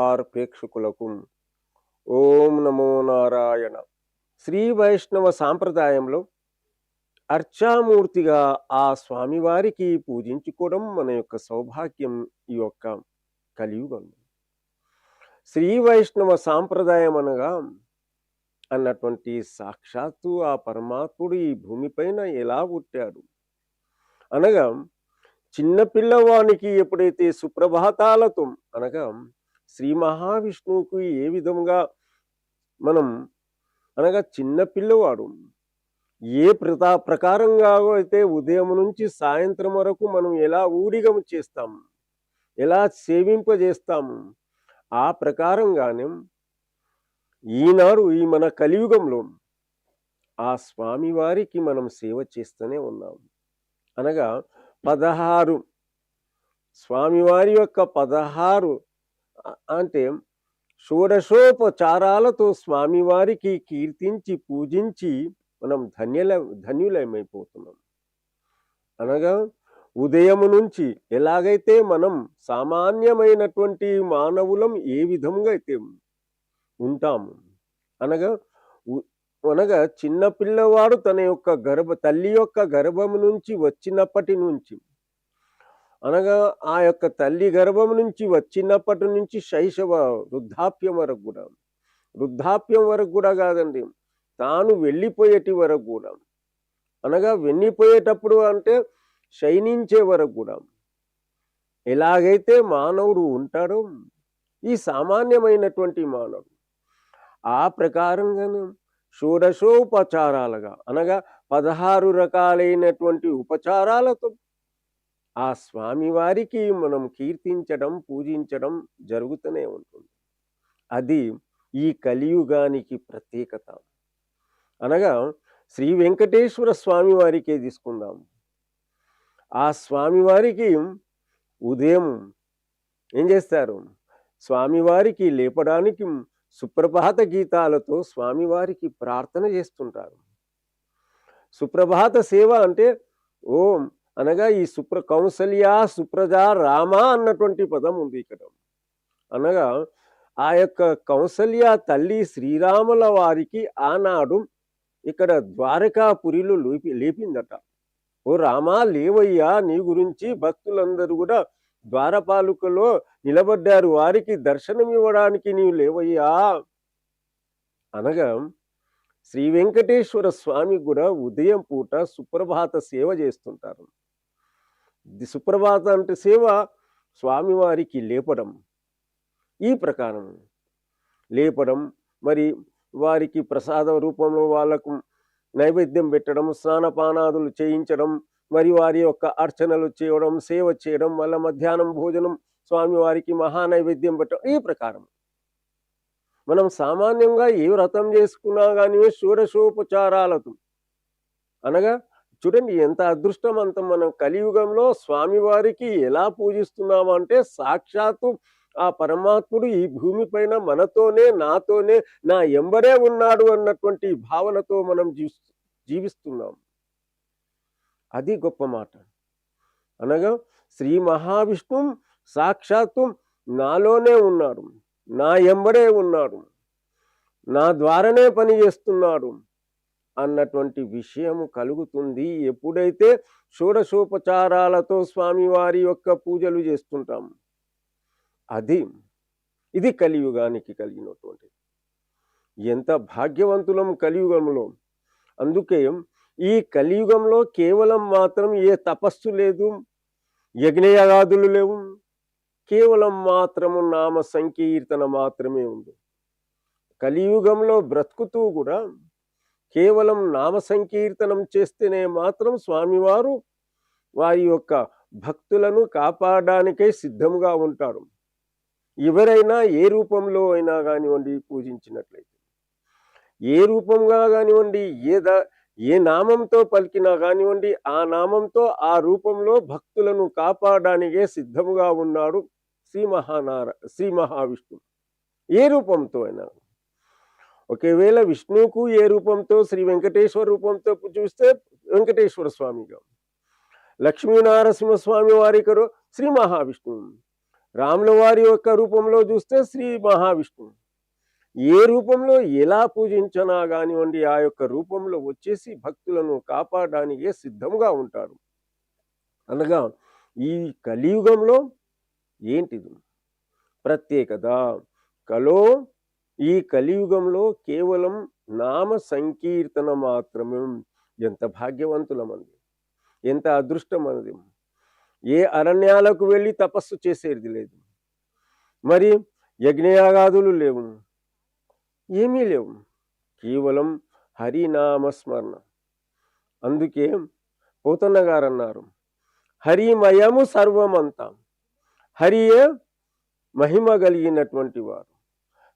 Star ప్రేక్షకులకు ఓం నమో నారాయణ. శ్రీ వైష్ణవ సాంప్రదాయంలో అర్చామూర్తిగా ఆ స్వామివారికి పూజించుకోవడం మన యొక్క సౌభాగ్యం. ఈ యొక్క కలియుగం శ్రీ వైష్ణవ సాంప్రదాయం అనగా అన్నటువంటి సాక్షాత్తు ఆ పరమాత్ముడు ఈ భూమిపైన ఎలా పుట్టాడు అనగా, చిన్న పిల్లవానికి ఎప్పుడైతే సుప్రభాతాలతో అనగా శ్రీ మహావిష్ణువుకు ఏ విధంగా మనం అనగా చిన్న పిల్లవాడు ఏ ప్రకారంగా అయితే ఉదయం నుంచి సాయంత్రం వరకు మనం ఎలా ఊడిగం చేస్తాము, ఎలా సేవింపజేస్తాము, ఆ ప్రకారంగానే ఈనాడు ఈ మన కలియుగంలో ఆ స్వామివారికి మనం సేవ చేస్తూనే ఉన్నాం. అనగా 16 స్వామివారి యొక్క 16 అంటే షోడశోపచారాలతో స్వామివారికి కీర్తించి పూజించి మనం ధన్యులమైపోతున్నాం. అనగా ఉదయం నుంచి ఎలాగైతే మనం సామాన్యమైనటువంటి మానవులం ఏ విధంగా అయితే ఉంటాము అనగా అనగా చిన్న పిల్లవాడు తన యొక్క తల్లి యొక్క గర్భం నుంచి వచ్చినప్పటి నుంచి అనగా ఆ యొక్క తల్లి గర్భం నుంచి వచ్చినప్పటి నుంచి శైశవ వృద్ధాప్యం వరకు కూడా కాదండి, తాను వెళ్ళిపోయేటి వరకు కూడా అనగా వెళ్ళిపోయేటప్పుడు అంటే శయనించే వరకు కూడా ఎలాగైతే మానవుడు ఉంటాడో ఈ సామాన్యమైనటువంటి మానవుడు ఆ ప్రకారంగానే షోడశోపచారాలుగా అనగా 16 రకాలైనటువంటి ఉపచారాలతో ఆ స్వామివారికి మనం కీర్తించడం పూజించడం జరుగుతూనే ఉంటుంది. అది ఈ కలియుగానికి ప్రత్యేకత. అనగా శ్రీ వెంకటేశ్వర స్వామి వారికే తీసుకుందాం. ఆ స్వామివారికి ఉదయం ఏం చేస్తారు, స్వామివారికి లేపడానికి సుప్రభాత గీతాలతో స్వామివారికి ప్రార్థన చేస్తుంటారు. సుప్రభాత సేవ అంటే ఓం అనగా ఈ కౌసల్య సుప్రజా రామ అన్నటువంటి పదం ఉంది ఇక్కడ. అనగా ఆ యొక్క కౌసల్య తల్లి శ్రీరాముల వారికి ఆనాడు ఇక్కడ ద్వారకాపురిలో లేపిందట. ఓ రామా లేవయ్యా, నీ గురించి భక్తులందరూ కూడా ద్వారపాలకులో నిలబడ్డారు, వారికి దర్శనం ఇవ్వడానికి నీవు లేవయ్యా అనగా శ్రీ వెంకటేశ్వర స్వామి కూడా ఉదయం పూట సుప్రభాత సేవ చేస్తుంటారు. సుప్రభాత అంటే సేవ స్వామివారికి లేపడం, ఈ ప్రకారం లేపడం, మరి వారికి ప్రసాద రూపంలో వాళ్ళకు నైవేద్యం పెట్టడం, స్నానపానాదులు చేయించడం, మరి వారి యొక్క అర్చనలు చేయడం, సేవ చేయడం, మళ్ళీ మధ్యాహ్నం భోజనం స్వామివారికి మహానైవేద్యం పెట్టడం, ఈ ప్రకారం మనం సామాన్యంగా ఏ వ్రతం చేసుకున్నా కానీ షోడశోపచారాలతో అనగా చూడండి ఎంత అదృష్టవంతం. మనం కలియుగంలో స్వామివారికి ఎలా పూజిస్తున్నామంటే సాక్షాత్తు ఆ పరమాత్ముడు ఈ భూమిపైన మనతోనే నాతోనే నా ఎంబడే ఉన్నాడు అన్నటువంటి భావనతో మనం జీవిస్తున్నాం. అది గొప్ప మాట. అనగా శ్రీ మహావిష్ణు సాక్షాత్తు నాలోనే ఉన్నాడు, నా ఎంబడే ఉన్నాడు, నా ద్వారానే పని చేస్తున్నాడు అన్నటువంటి విషయము కలుగుతుంది ఎప్పుడైతే షోడశోపచారాలతో స్వామివారి యొక్క పూజలు చేస్తుంటాము. ఇది కలియుగానికి కలిగినటువంటి ఎంత భాగ్యవంతులం కలియుగంలో. అందుకే ఈ కలియుగంలో కేవలం మాత్రం ఏ తపస్సు లేదు, యజ్ఞయాగాదులు లేవు, కేవలం మాత్రము నామ సంకీర్తన మాత్రమే ఉంది. కలియుగంలో బ్రతుకుతూ కూడా కేవలం నామ సంకీర్తనం చేస్తేనే మాత్రం స్వామివారు వారి యొక్క భక్తులను కాపాడడానికై సిద్ధంగా ఉంటారు. ఎవరైనా ఏ రూపంలో అయినా కానివ్వండి పూజించినట్లయితే, ఏ రూపంగా కానివ్వండి, ఏ నామంతో పలికినా కానివ్వండి, ఆ నామంతో ఆ రూపంలో భక్తులను కాపాడడానికే సిద్ధముగా ఉన్నాడు శ్రీ మహావిష్ణువు. ఏ రూపంతో అయినా, ఒకవేళ విష్ణువుకు ఏ రూపంతో శ్రీ వెంకటేశ్వర రూపంతో చూస్తే వెంకటేశ్వర స్వామిగా, లక్ష్మీనారసింహస్వామి వారికరు శ్రీ మహావిష్ణువు, రాముల వారి యొక్క రూపంలో చూస్తే శ్రీ మహావిష్ణువు. ఏ రూపంలో ఎలా పూజించినా కానివ్వండి, ఆ యొక్క రూపంలో వచ్చేసి భక్తులను కాపాడడానికే సిద్ధంగా ఉంటాడు. అనగా ఈ కలియుగంలో ఏంటిది ప్రత్యేకత? కలో ఈ కలియుగంలో కేవలం నామ సంకీర్తన మాత్రమే. ఎంత భాగ్యవంతులమంది, ఎంత అదృష్టమన్నది. ఏ అరణ్యాలకు వెళ్ళి తపస్సు చేసేది లేదు, మరి యజ్ఞయాగాదులు లేవు, ఏమీ లేవు, కేవలం హరినామస్మరణ. అందుకే పోతన్న గారు అన్నారు, హరిమయము సర్వమంతా. హరియే మహిమ కలిగినటువంటి వారు.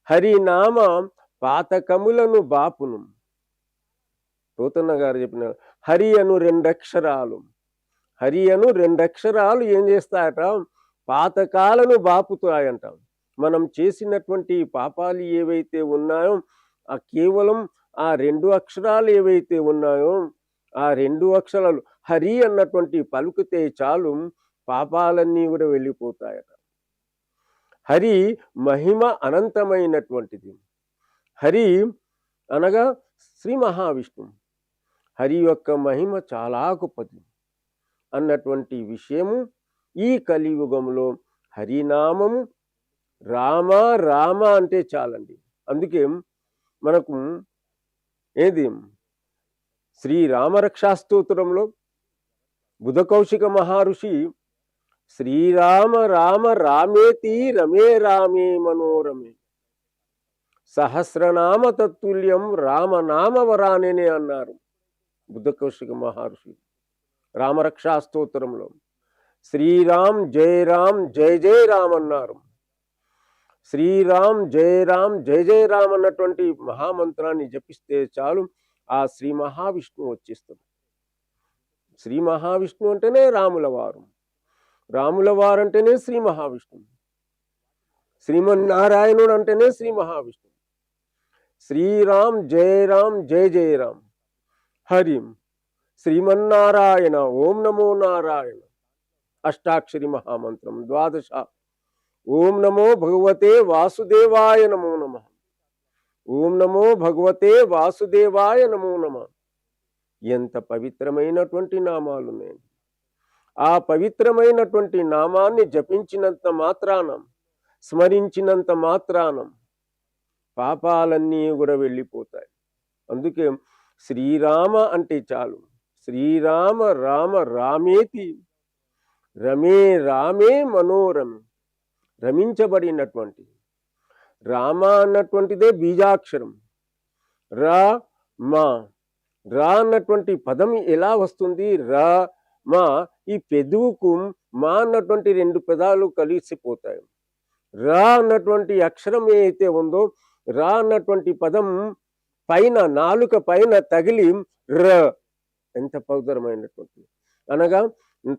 హరినామ పాతకములను బాపును. పోతన్న గారు చెప్పిన హరి అను రెండక్షరాలు, హరి అను రెండక్షరాలు ఏం చేస్తాయట? పాతకాలను బాపుతాయంట. మనం చేసినటువంటి పాపాలు ఏవైతే ఉన్నాయో ఆ కేవలం ఆ 2 అక్షరాలు ఏవైతే ఉన్నాయో ఆ 2 అక్షరాలు హరి అన్నటువంటి పలుకుతే చాలు, పాపాలన్నీ కూడా వెళ్ళిపోతాయట. హరి మహిమ అనంతమైనటువంటిది. హరి అనగా శ్రీ మహావిష్ణువు. హరి యొక్క మహిమ చాలా గొప్పది అన్నటువంటి విషయము ఈ కలియుగంలో హరినామము. రామ రామ అంటే చాలండి. అందుకే మనకు ఏది శ్రీరామరక్షాస్తోత్రంలో బుధకౌశిక మహర్షి శ్రీరామ రామ రామేతి రమే రామే మనోరమే సహస్రనామ తత్తుల్యం రామనామ వరానేనే అన్నారు బుధకౌశిక మహర్షి రామరక్షాస్తోత్రంలో. శ్రీరామ్ జయ రామ్ జయ జయ రామ్ అన్నారు. శ్రీరామ్ జయ రామ్ జయ జయ రామ్ అన్నటువంటి మహామంత్రాన్ని జపిస్తే చాలు ఆ శ్రీ మహావిష్ణువు వచ్చేస్తుంది. శ్రీ మహావిష్ణువు అంటేనే రాముల వారు, రాముల వారు అంటేనే శ్రీ మహావిష్ణువు, శ్రీమన్నారాయణుడు అంటేనే శ్రీ మహావిష్ణువు. శ్రీరామ్ జయ రామ్ జయ జయ రామ్ హరిం శ్రీమన్నారాయణ ఓం నమో నారాయణ అష్టాక్షరి మహామంత్రం 12. ఓం నమో భగవతే వాసుదేవాయ నమో నమః. ఓం నమో భగవతే వాసుదేవాయ నమో నమః. ఎంత పవిత్రమైనటువంటి నామాలు ఉన్నాయి. ఆ పవిత్రమైనటువంటి నామాన్ని జపించినంత మాత్రాన, స్మరించినంత మాత్రాన పాపాలన్నీ కూడా వెళ్ళిపోతాయి. అందుకే శ్రీరామ అంటే చాలు. శ్రీరామ రామ రామేతి రమే రామే మనోరమే. రమించబడినటువంటి రామ అన్నటువంటిదే బీజాక్షరం. రా మా రా అన్నటువంటి పదం ఎలా వస్తుంది? రా మా ఈ పెదవుకు మా అన్నటువంటి 2 పెదాలు కలిసిపోతాయి. రా అన్నటువంటి అక్షరం ఏదైతే ఉందో రా అన్నటువంటి పదం పైన నాలుక పైన తగిలి ర. ఎంత పవిత్రమైనటువంటి అనగా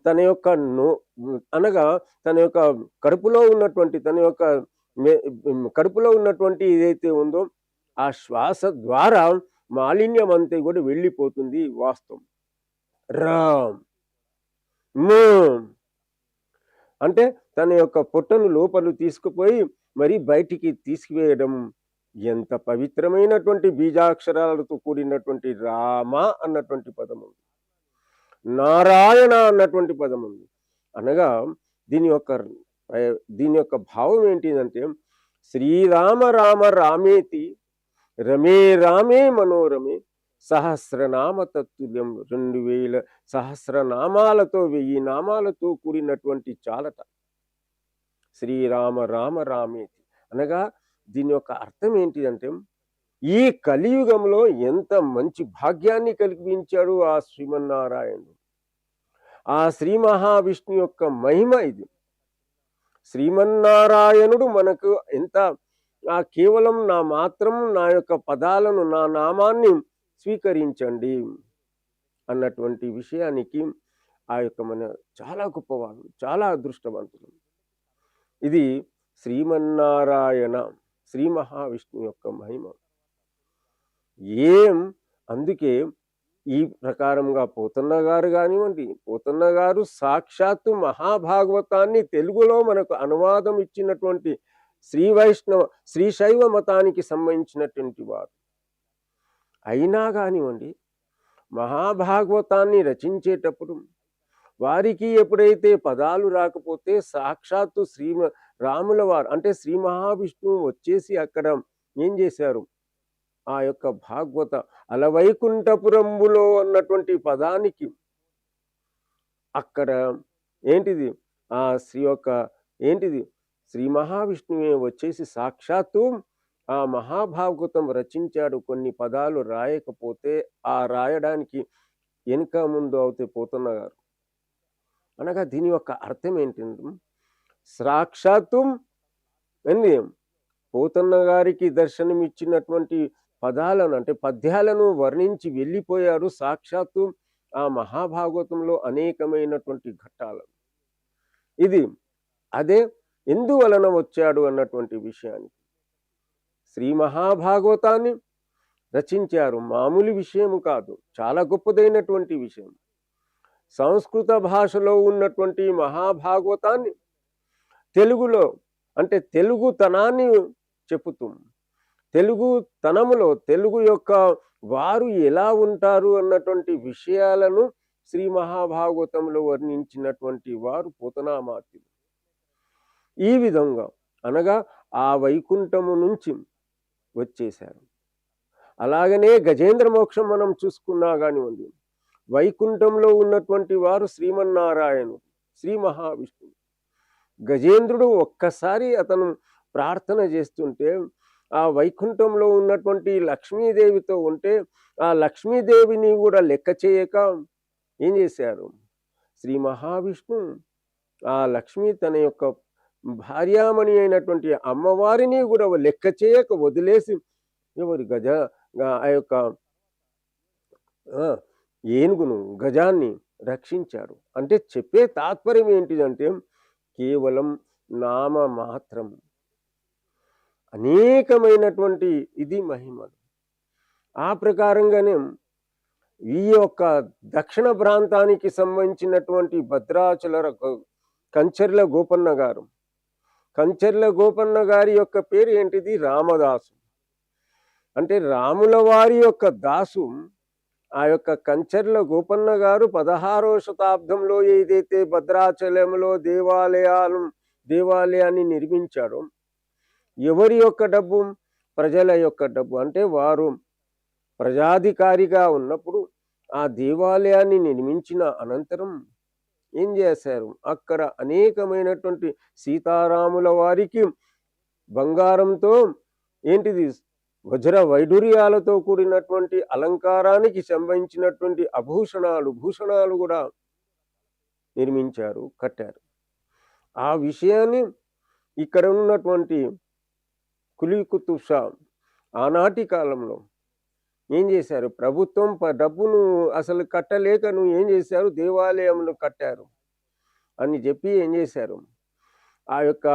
తన యొక్క అనగా తన యొక్క కడుపులో ఉన్నటువంటి కడుపులో ఉన్నటువంటి ఏదైతే ఉందో ఆ శ్వాస ద్వారా మాలిన్యం అంతా కూడా వెళ్ళిపోతుంది. వాస్తవం. రామ్ అంటే తన యొక్క పొట్టను లోపల తీసుకుపోయి మరి బయటికి తీసుకువేయడం. ఎంత పవిత్రమైనటువంటి బీజాక్షరాలతో కూడినటువంటి రామ అన్నటువంటి పదం ఉంది, నారాయణ అన్నటువంటి పదం ఉంది. అనగా దీని యొక్క భావం ఏంటిదంటే శ్రీరామ రామ రామేతి రమే రామే మనోరమే సహస్రనామ తత్తుల్యం. 2000 సహస్రనామాలతో 1000 నామాలతో కూడినటువంటి చాలట శ్రీరామ రామ రామేతి. అనగా దీని యొక్క అర్థం ఏంటిదంటే ఈ కలియుగంలో ఎంత మంచి భాగ్యాన్ని కల్పించాడు ఆ శ్రీమన్నారాయణుడు. ఆ శ్రీ మహావిష్ణు యొక్క మహిమ ఇది. శ్రీమన్నారాయణుడు మనకు ఎంత కేవలం నా యొక్క పదాలను, నా నామాన్ని స్వీకరించండి అన్నటువంటి విషయానికి ఆ యొక్క మన చాలా గొప్పవాళ్ళు, చాలా అదృష్టవంతులు. ఇది శ్రీమన్నారాయణ శ్రీ మహావిష్ణు యొక్క మహిమ. అందుకే ఈ ప్రకారంగా పోతన్న గారు కానివ్వండి, పోతన్న గారు సాక్షాత్తు మహాభాగవతాన్ని తెలుగులో మనకు అనువాదం ఇచ్చినటువంటి శ్రీ శైవ మతానికి సంబంధించినటువంటి వారు. అయినా కానివ్వండి, మహాభాగవతాన్ని రచించేటప్పుడు వారికి ఎప్పుడైతే పదాలు రాకపోతే సాక్షాత్తు రాముల వారు అంటే శ్రీ మహావిష్ణువు వచ్చేసి అక్కడ ఏం చేశారు, ఆ యొక్క భాగవత అలవైకుంఠపురంబులో అన్నటువంటి పదానికి అక్కడ ఏంటిది ఆ శ్రీ మహావిష్ణువే వచ్చేసి సాక్షాత్తు ఆ మహాభాగవతం రచించాడు. కొన్ని పదాలు రాయకపోతే ఆ రాయడానికి వెనుక ముందు అవుతే పోతన్న గారు. అనగా దీని యొక్క అర్థం ఏంటంటే సాక్షాత్తు ఏంది పోతన్న గారికి దర్శనమిచ్చినటువంటి పదాలను అంటే పద్యాలను వర్ణించి వెళ్ళిపోయారు సాక్షాత్తు ఆ మహాభాగవతంలో అనేకమైనటువంటి ఘట్టాలను. ఇది అదే ఎందువలన వచ్చాడు అన్నటువంటి విషయానికి శ్రీ మహాభాగవతాన్ని రచించారు. మామూలు విషయం కాదు, చాలా గొప్పదైనటువంటి విషయం. సంస్కృత భాషలో ఉన్నటువంటి మహాభాగవతాన్ని తెలుగులో అంటే తెలుగుతనాన్ని చెప్పుతూ తెలుగుతనములో తెలుగు యొక్క వారు ఎలా ఉంటారు అన్నటువంటి విషయాలను శ్రీ మహాభాగవతంలో వర్ణించినటువంటి వారు పోతనామాత్యులు. ఈ విధంగా అనగా ఆ వైకుంఠము నుంచి వచ్చేశారు. అలాగనే గజేంద్ర మోక్షం మనం చూసుకున్నా కానివ్వండి, వైకుంఠంలో ఉన్నటువంటి వారు శ్రీమన్నారాయణుడు, శ్రీ మహావిష్ణువు. గజేంద్రుడు ఒక్కసారి అతను ప్రార్థన చేస్తుంటే ఆ వైకుంఠంలో ఉన్నటువంటి లక్ష్మీదేవితో ఉంటే ఆ లక్ష్మీదేవిని కూడా లెక్క చేయక ఏం చేశారు, శ్రీ మహావిష్ణు ఆ లక్ష్మి తన యొక్క భార్యామణి అయినటువంటి అమ్మవారిని కూడా లెక్క చేయక వదిలేసి ఎవరు ఆ యొక్క ఏనుగును గజాన్ని రక్షించారు. అంటే చెప్పే తాత్పర్యం ఏంటిదంటే కేవలం నామ మాత్రం, అనేకమైనటువంటి ఇది మహిమలు. ఆ ప్రకారంగానే ఈ యొక్క దక్షిణ ప్రాంతానికి సంబంధించినటువంటి భద్రాచల కంచర్ల గోపన్న గారు, కంచర్ల గోపన్న గారి యొక్క పేరు ఏంటిది, రామదాసు. అంటే రాముల వారి యొక్క దాసు. ఆ యొక్క కంచర్ల గోపన్న గారు 16వ శతాబ్దంలో ఏదైతే భద్రాచలంలో దేవాలయాన్ని నిర్మించాడో, ఎవరి యొక్క డబ్బు, ప్రజల యొక్క డబ్బు. అంటే వారు ప్రజాధికారిగా ఉన్నప్పుడు ఆ దేవాలయాన్ని నిర్మించిన అనంతరం ఏం చేశారు, అక్కడ అనేకమైనటువంటి సీతారాముల వారికి బంగారంతో ఏంటిది వజ్ర వైడూర్యాలతో కూడినటువంటి అలంకారానికి సంబంధించినటువంటి భూషణాలు కూడా నిర్మించారు, కట్టారు. ఆ విషయాన్ని ఇక్కడ ఉన్నటువంటి కులీ కుతుబ్ షా ఆనాటి కాలంలో ఏం చేశారు, ప్రభుత్వం డబ్బును అసలు కట్టలేక నువ్వు ఏం చేశారు, దేవాలయంను కట్టారు అని చెప్పి ఏం చేశారు, ఆ యొక్క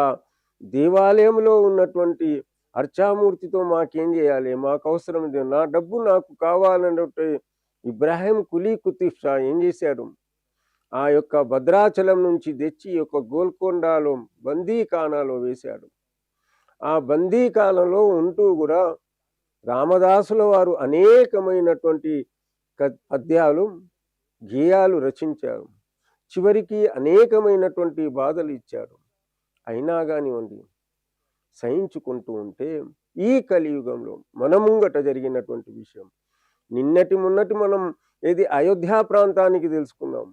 దేవాలయంలో ఉన్నటువంటి అర్చామూర్తితో మాకేం చేయాలి, మాకు అవసరం, నా డబ్బు నాకు కావాలన్నట్టు ఇబ్రాహీం కులీ కుతుబ్ షా ఏం చేశాడు, ఆ యొక్క భద్రాచలం నుంచి తెచ్చి యొక్క గోల్కొండలో బందీఖానాలో వేశాడు. ఆ బందీఖానాలో ఉంటూ కూడా రామదాసుల వారు అనేకమైనటువంటి పద్యాలు గేయాలు రచించారు. చివరికి అనేకమైనటువంటి బాధలు ఇచ్చాడు. అయినా కానివ్వండి సహించుకుంటూ ఉంటే ఈ కలియుగంలో మన ముంగట జరిగినటువంటి విషయం, మొన్నటి మనం ఏది అయోధ్య ప్రాంతానికి తెలుసుకున్నాం,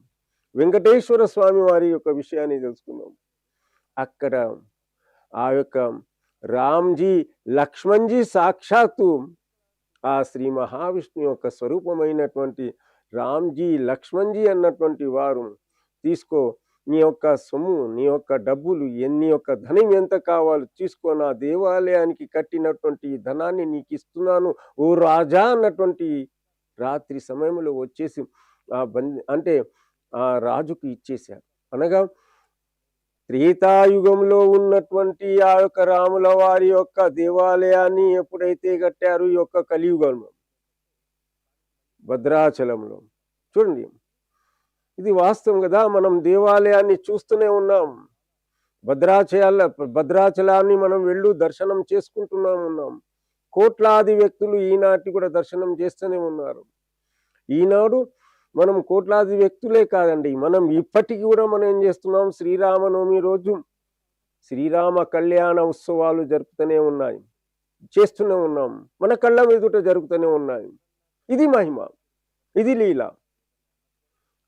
వెంకటేశ్వర స్వామి వారి యొక్క విషయాన్ని తెలుసుకున్నాం. అక్కడ ఆ యొక్క రామ్జీ లక్ష్మణ్జీ సాక్షాత్తు ఆ శ్రీ మహావిష్ణు యొక్క స్వరూపమైనటువంటి రామ్జీ లక్ష్మణ్జీ అన్నటువంటి వారు, తీసుకో నీ యొక్క సొమ్ము, నీ యొక్క డబ్బులు, నీ యొక్క ధనం ఎంత కావాలో తీసుకో, నా దేవాలయానికి కట్టినటువంటి ధనాన్ని నీకు ఇస్తున్నాను ఓ రాజా అన్నటువంటి రాత్రి సమయంలో వచ్చేసి అంటే ఆ రాజుకు ఇచ్చేశారు. అనగా త్రేతాయుగంలో ఉన్నటువంటి ఆ యొక్క రాముల వారి యొక్క దేవాలయాన్ని ఎప్పుడైతే కట్టారు ఈ యొక్క కలియుగంలో, భద్రాచలంలో. చూడండి, ఇది వాస్తవం కదా. మనం దేవాలయాన్ని చూస్తూనే ఉన్నాం. భద్రాచలాన్ని మనం దర్శనం ఉన్నాం. కోట్లాది వ్యక్తులు ఈనాటి కూడా దర్శనం చేస్తూనే ఉన్నారు. ఈనాడు మనం కోట్లాది వ్యక్తులే కాదండి, మనం ఇప్పటికీ కూడా మనం ఏం చేస్తున్నాం, శ్రీరామనవమి రోజు శ్రీరామ కళ్యాణ ఉత్సవాలు జరుపుతూనే ఉన్నాయి, చేస్తూనే ఉన్నాం. మన కళ్ళ ఎదుట జరుగుతూనే ఉన్నాయి. ఇది మహిమ, ఇది లీల.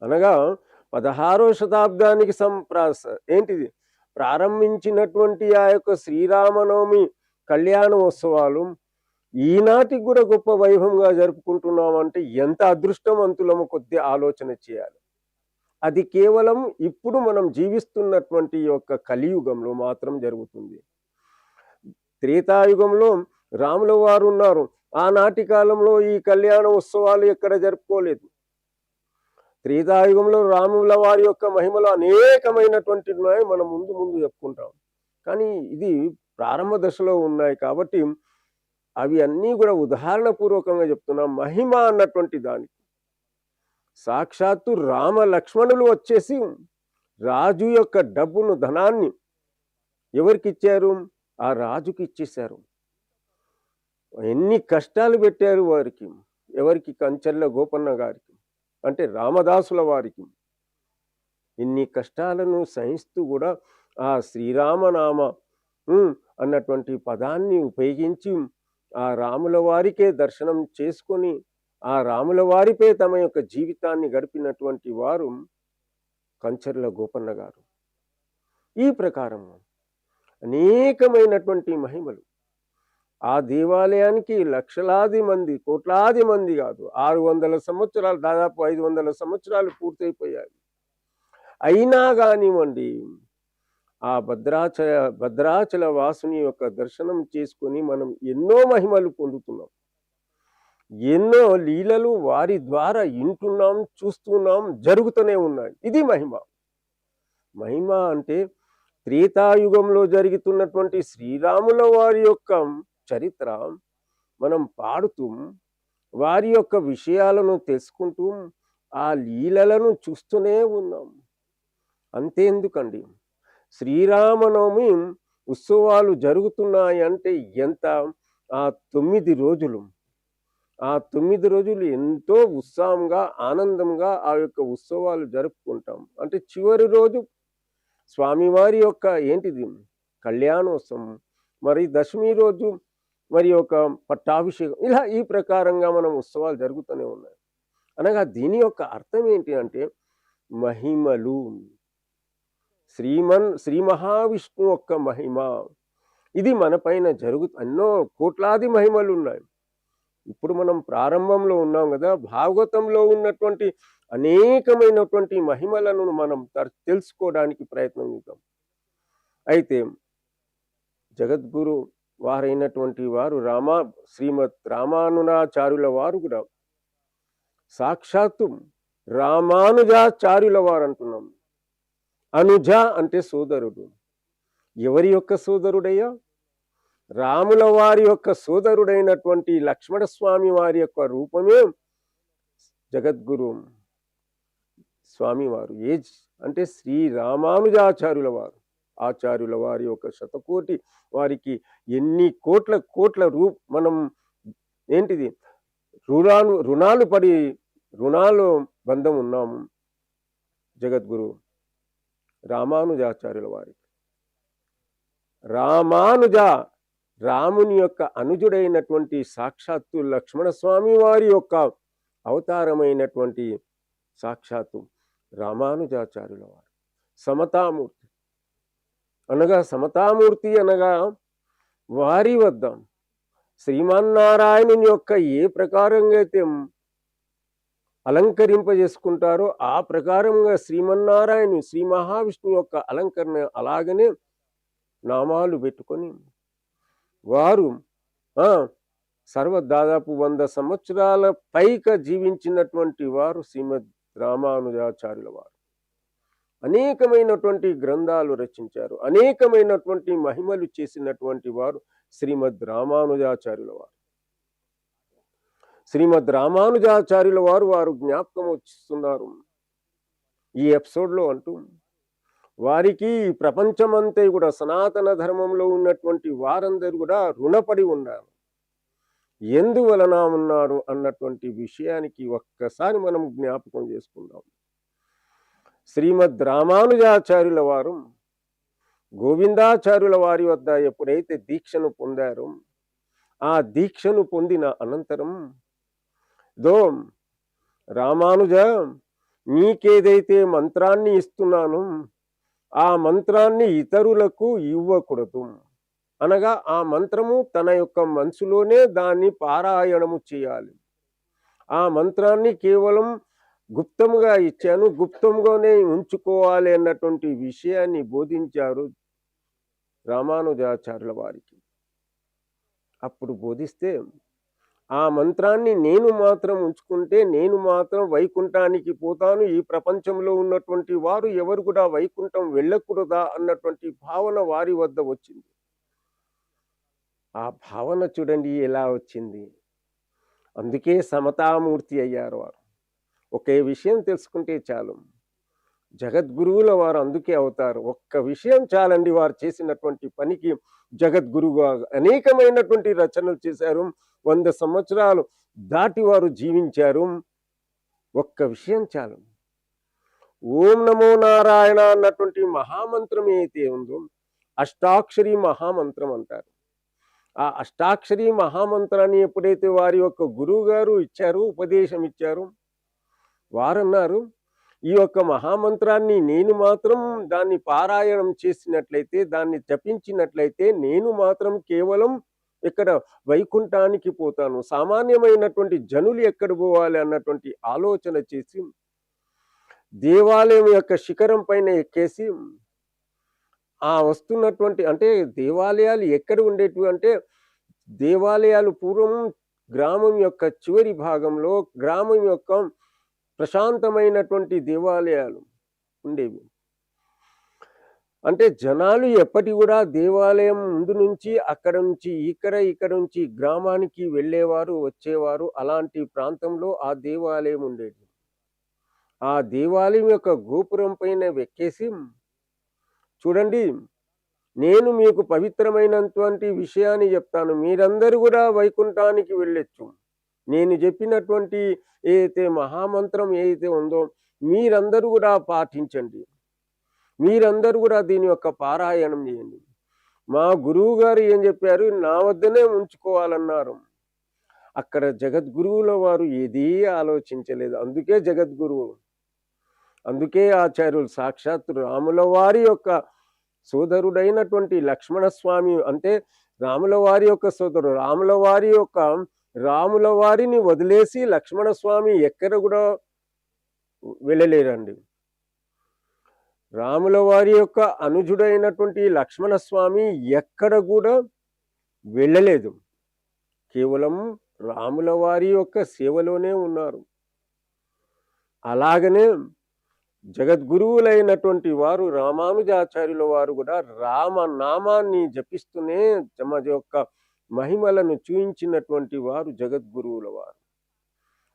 అనగా 16వ శతాబ్దానికి ఏంటిది ప్రారంభించినటువంటి ఆ యొక్క శ్రీరామనవమి కళ్యాణోత్సవాలు ఈనాటికి కూడా గొప్ప వైభవంగా జరుపుకుంటున్నామంటే ఎంత అదృష్టవంతులము కొద్ది ఆలోచన చేయాలి. అది కేవలం ఇప్పుడు మనం జీవిస్తున్నటువంటి యొక్క కలియుగంలో మాత్రం జరుగుతుంది. త్రేతాయుగంలో రాముల వారు ఉన్నారు. ఆనాటి కాలంలో ఈ కళ్యాణ ఉత్సవాలు ఎక్కడ జరుపుకోలేదు. త్రేతాయుగంలో రాముల వారి యొక్క మహిమలు అనేకమైనటువంటి ఉన్నాయి, మనం ముందు ముందు చెప్పుకుంటాం. కానీ ఇది ప్రారంభ దశలో ఉన్నాయి కాబట్టి అవి అన్నీ కూడా ఉదాహరణ పూర్వకంగా చెప్తున్నాం. మహిమ అన్నటువంటి దానికి సాక్షాత్తు రామ లక్ష్మణులు వచ్చేసి రాజు యొక్క డబ్బును, ధనాన్ని ఎవరికి ఇచ్చారు? ఆ రాజుకి ఇచ్చేశారు. ఎన్ని కష్టాలు పెట్టారు వారికి. ఎవరికి? కంచర్ల గోపన్న గారికి, అంటే రామదాసుల వారికి. ఇన్ని కష్టాలను సహిస్తూ కూడా ఆ శ్రీరామనామ అన్నటువంటి పదాన్ని ఉపయోగించి ఆ రాముల వారికే దర్శనం చేసుకొని ఆ రాముల వారిపై తమ యొక్క జీవితాన్ని గడిపినటువంటి వారు కంచర్ల గోపన్న గారు. ఈ ప్రకారం అనేకమైనటువంటి మహిమలు ఆ దేవాలయానికి లక్షలాది మంది, కోట్లాది మంది కాదు, 600 సంవత్సరాలు, దాదాపు 500 సంవత్సరాలు పూర్తయిపోయాయి. అయినా కానివ్వండి, ఆ భద్రాచల వాసుని యొక్క దర్శనం చేసుకొని మనం ఎన్నో మహిమలు పొందుతున్నాం. ఎన్నో లీలలు వారి ద్వారా వింటున్నాం, చూస్తున్నాం, జరుగుతూనే ఉన్నాయి. ఇది మహిమ. మహిమ అంటే త్రేతాయుగంలో జరుగుతున్నటువంటి శ్రీరాముల వారి యొక్క చరిత్ర మనం పాడుతూ వారి యొక్క విషయాలను తెలుసుకుంటూ ఆ లీలలను చూస్తూనే ఉన్నాం. అంతేందుకండి, శ్రీరామనవమి ఉత్సవాలు జరుగుతున్నాయి అంటే ఎంత, ఆ 9 రోజులు, ఆ 9 రోజులు ఎంతో ఉత్సాహంగా, ఆనందంగా ఆ యొక్క ఉత్సవాలు జరుపుకుంటాం. అంటే చివరి రోజు స్వామివారి యొక్క ఏంటిది కళ్యాణోత్సవం, మరి దశమి రోజు మరి ఒక పట్టాభిషేకం, ఇలా ఈ ప్రకారంగా మనం ఉత్సవాలు జరుగుతూనే ఉన్నాయి. అనగా దీని యొక్క అర్థం ఏంటి అంటే మహిమలు, శ్రీ మహావిష్ణు యొక్క మహిమ. ఇది మన పైన ఎన్నో కోట్లాది మహిమలు ఉన్నాయి. ఇప్పుడు మనం ప్రారంభంలో ఉన్నాం కదా, భాగవతంలో ఉన్నటువంటి అనేకమైనటువంటి మహిమలను మనం తెలుసుకోవడానికి ప్రయత్నం చేద్దాం. అయితే జగద్గురు వారైనటువంటి వారు శ్రీమద్ రామానుజాచార్యుల వారు కూడా సాక్షాత్తు రామానుజాచార్యుల వారు అంటున్నాం. అనుజ అంటే సోదరుడు. ఎవరి యొక్క సోదరుడయ్యా? రాముల వారి యొక్క సోదరుడైనటువంటి లక్ష్మణస్వామి వారి యొక్క రూపమే జగద్గురు స్వామివారు. అంటే శ్రీ రామానుజాచార్యుల వారు. ఆచార్యుల వారి యొక్క శతకోటి వారికి ఎన్ని కోట్ల మనం ఏంటిది రుణాలు బంధం ఉన్నాము జగద్గురు రామానుజాచార్యుల వారికి. రాముని యొక్క అనుజుడైనటువంటి సాక్షాత్తు లక్ష్మణస్వామి వారి యొక్క అవతారమైనటువంటి సాక్షాత్తు రామానుజాచార్యుల వారు. సమతామూర్తి అనగా వారి వద్ద శ్రీమన్నారాయణుని యొక్క ఏ ప్రకారంగా అయితే అలంకరింపజేసుకుంటారో ఆ ప్రకారంగా శ్రీ మహావిష్ణువు యొక్క అలంకరణ అలాగనే నామాలు పెట్టుకొని వారు దాదాపు 100 సంవత్సరాల పైగా జీవించినటువంటి వారు శ్రీమద్ రామానుజాచార్యుల వారు. అనేకమైనటువంటి గ్రంథాలు రచించారు, అనేకమైనటువంటి మహిమలు చేసినటువంటి వారు శ్రీమద్ రామానుజాచార్యుల వారు. శ్రీమద్ రామానుజాచార్యుల వారు జ్ఞాపకం వచ్చిస్తున్నారు ఈ ఎపిసోడ్లో అంటూ, వారికి ప్రపంచమంతా కూడా సనాతన ధర్మంలో ఉన్నటువంటి వారందరూ కూడా రుణపడి ఉన్నారు. ఎందువలన ఉన్నారు అన్నటువంటి విషయానికి ఒక్కసారి మనం జ్ఞాపకం చేసుకుందాం. శ్రీమద్ రామానుజాచార్యుల వారు గోవిందాచార్యుల వారి వద్ద ఎప్పుడైతే దీక్షను పొందారో, ఆ దీక్షను పొందిన అనంతరం రామానుజ, నీకేదైతే మంత్రాన్ని ఇస్తున్నాను ఆ మంత్రాన్ని ఇతరులకు ఇవ్వకూడదు. అనగా ఆ మంత్రము తన యొక్క మనసులోనే దాన్ని పారాయణము చేయాలి. ఆ మంత్రాన్ని కేవలం గుప్తముగా ఇచ్చాను, గుప్తంగానే ఉంచుకోవాలి అన్నటువంటి విషయాన్ని బోధించారు రామానుజాచార్యుల వారికి. అప్పుడు బోధిస్తే, ఆ మంత్రాన్ని నేను మాత్రం ఉంచుకుంటే నేను మాత్రం వైకుంఠానికి పోతాను, ఈ ప్రపంచంలో ఉన్నటువంటి వారు ఎవరు కూడా వైకుంఠం వెళ్ళకూడదా అన్నటువంటి భావన వారి వద్ద వచ్చింది. ఆ భావన చూడండి ఎలా వచ్చింది. అందుకే సమతామూర్తి అయ్యారు వారు. ఒకే విషయం తెలుసుకుంటే చాలు, జగద్గురువుల వారు అందుకే అవుతారు. ఒక్క విషయం చాలండి వారు చేసినటువంటి పనికి. జగద్గురువుగా అనేకమైనటువంటి రచనలు చేశారు, 100 సంవత్సరాలు దాటి వారు జీవించారు. ఒక్క విషయం చాలు. ఓం నమో నారాయణ అన్నటువంటి మహామంత్రం ఏదైతే ఉందో అష్టాక్షరి మహామంత్రం అంటారు. ఆ అష్టాక్షరి మహామంత్రాన్ని ఎప్పుడైతే వారి యొక్క గురువు గారు ఇచ్చారు, ఉపదేశం ఇచ్చారు, వారన్నారు, ఈ యొక్క మహామంత్రాన్ని నేను మాత్రం దాన్ని పారాయణం చేసినట్లయితే, దాన్ని జపించినట్లయితే నేను మాత్రం కేవలం ఇక్కడ వైకుంఠానికి పోతాను, సామాన్యమైనటువంటి జనులు ఎక్కడ పోవాలి అన్నటువంటి ఆలోచన చేసి దేవాలయం యొక్క శిఖరం పైన ఎక్కేసి ఆ వస్తున్నటువంటి, అంటే దేవాలయాలు ఎక్కడ ఉండేటివి అంటే, దేవాలయాలు పూర్వం గ్రామం యొక్క చివరి భాగంలో గ్రామం యొక్క ప్రశాంతమైనటువంటి దేవాలయాలు ఉండేవి. అంటే జనాలు ఎప్పటి కూడా దేవాలయం ముందు నుంచి అక్కడ నుంచి ఇక్కడ నుంచి గ్రామానికి వెళ్ళేవారు, వచ్చేవారు. అలాంటి ప్రాంతంలో ఆ దేవాలయం ఉండేది. ఆ దేవాలయం యొక్క గోపురం పైన వెక్కేసి, చూడండి, నేను మీకు పవిత్రమైనటువంటి విషయాన్ని చెప్తాను, మీరందరూ కూడా వైకుంఠానికి వెళ్ళొచ్చు. నేను చెప్పినటువంటి ఏదైతే మహామంత్రం ఏదైతే ఉందో మీరందరూ కూడా పాటించండి, మీరందరూ కూడా దీని యొక్క పారాయణం చేయండి. మా గురువు గారు ఏం చెప్పారు, నా వద్దనే ఉంచుకోవాలన్నారు. అక్కడ జగద్గురువుల వారు ఏదీ ఆలోచించలేదు. అందుకే జగద్గురువు, అందుకే ఆచార్యులు సాక్షాత్ రాముల వారి యొక్క సోదరుడైనటువంటి లక్ష్మణస్వామి, అంటే రాముల వారి యొక్క సోదరుడు, రాముల వారిని వదిలేసి లక్ష్మణస్వామి ఎక్కడ కూడా వెళ్ళలేరండి. రాముల వారి యొక్క అనుజుడైనటువంటి లక్ష్మణస్వామి ఎక్కడ కూడా వెళ్ళలేదు, కేవలం రాముల వారి యొక్క సేవలోనే ఉన్నారు. అలాగనే జగద్గురువులైనటువంటి వారు రామానుజాచార్యుల వారు కూడా రామనామాన్ని జపిస్తూనే తమ యొక్క మహిమలను చూయించినటువంటి వారు జగద్గురువుల వారు.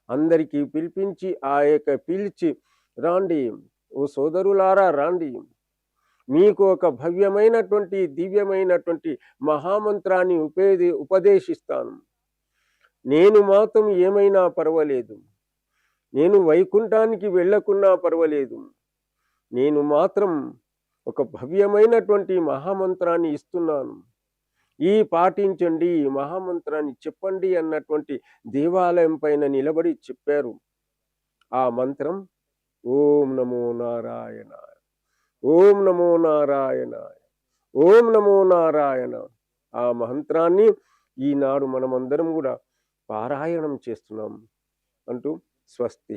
అందరికీ పిలిపించి పిలిచి, రాండి ఓ సోదరులారా, రాండి, మీకు ఒక భవ్యమైనటువంటి దివ్యమైనటువంటి మహామంత్రాన్ని ఉపదేశిస్తాను. నేను మాత్రం ఏమైనా పర్వాలేదు, నేను వైకుంఠానికి వెళ్ళకున్నా పర్వాలేదు, నేను మాత్రం ఒక భవ్యమైనటువంటి మహామంత్రాన్ని ఇస్తున్నాను, ఈ పాటించండి, ఈ మహామంత్రాన్ని చెప్పండి అన్నటువంటి దేవాలయం పైన నిలబడి చెప్పారు. ఆ మంత్రం ఓం నమో నారాయణాయ, ఓం నమో నారాయణాయ, ఓం నమో నారాయణ. ఆ మంత్రాన్ని ఈనాడు మనమందరం కూడా పారాయణం చేస్తున్నాం అంటూ స్వస్తి.